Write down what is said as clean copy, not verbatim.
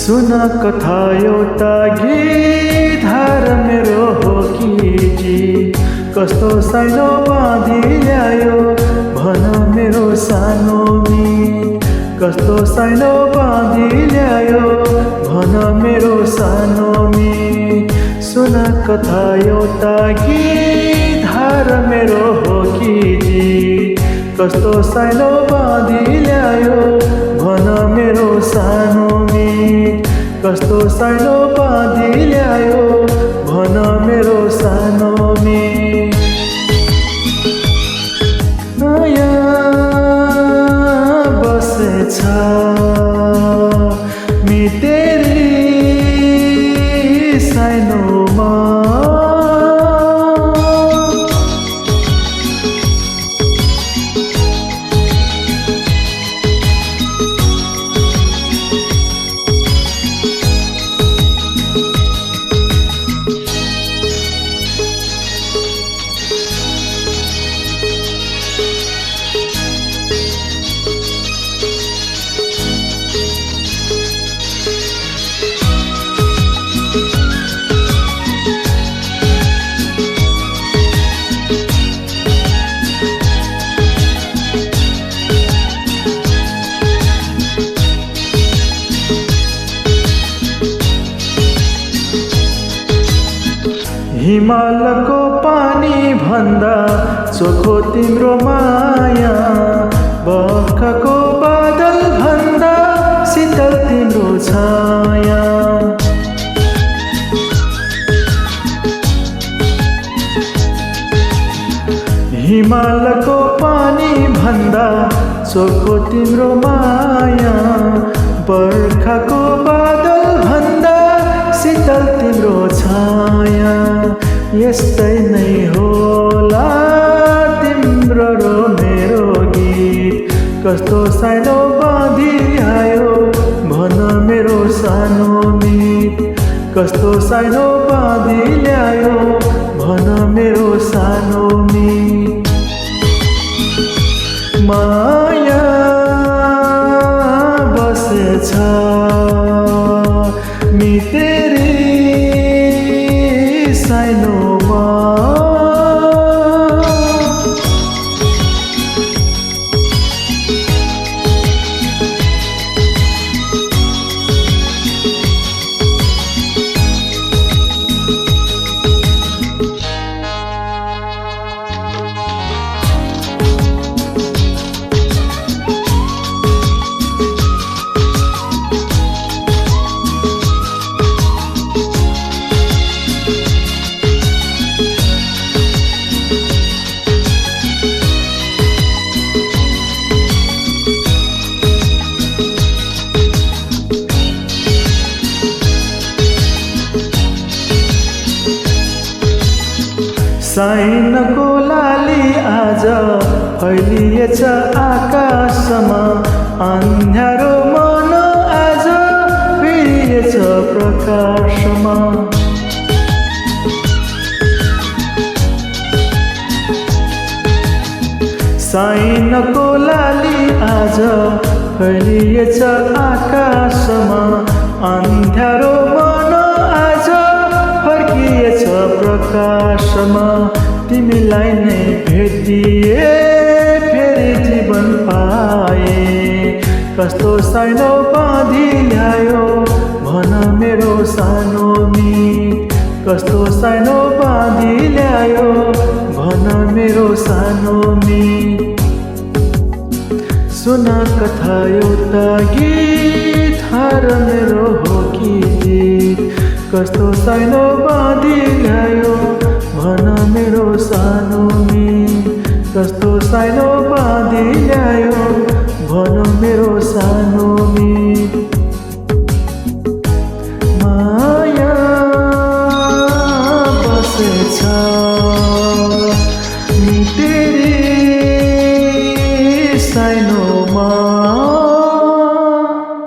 सुन कथा एउटा गीत मेरो हो कि जी कस्तो सानो बाँधी ल्यायो भन मेरो सानो मित कस्तो सानो बाँधी ल्यायो भन मेरो सानो मित सुन कथा एउटा गीत मेरो हो कि जी कस्तो सानो बाँधी ल्यायो भन मेरो सानो मित कस्तो सानो बाँधी ल्यायो भन मेरो सानो मित नयाँ बसेछ मितेरी सानोमा हिमालको पानी भन्दा चोखो तिम्रो माया बर्खाको बादल भन्दा शीतल तिम्रो छाया हिमालको पानी भन्दा चोखो तिम्रो माया बर्खाको बादल भन्दा शीतल तिम्रो छाया यस्तै नै होला तिम्रो र मेरो गीत कस्तो सानो बाँधी ल्यायो भन मेरो सानो मित कस्तो सानो बाँधी ल्यायो भन मेरो सानो मित माया बसेछ मितेरी सानोमा साइनको लाली आज फैलिएछ आकाशमा अन्ध्यारो मन आज फेरिएछ प्रकाशमा साइनको लाली आज फैलिएछ आकाशमा अन्ध्यारो मन आज फर्किएछ प्रकाशमा तिमीलाई नै भेटिए फेरि जीवन पाए कस्तो सानो बाँधी ल्यायो भन मेरो सानो मित कस्तो सानो बाँधी ल्यायो भन मेरो सानो मित सुन कथा एउटा गीत मेरो हो कि गीत कस्तो सानो बाँधी ल्यायो भन मेरो सानो मित कस्तो सानो बाँधी ल्यायो भन मेरो सानो मित माया बसेछ मितेरी सानोमा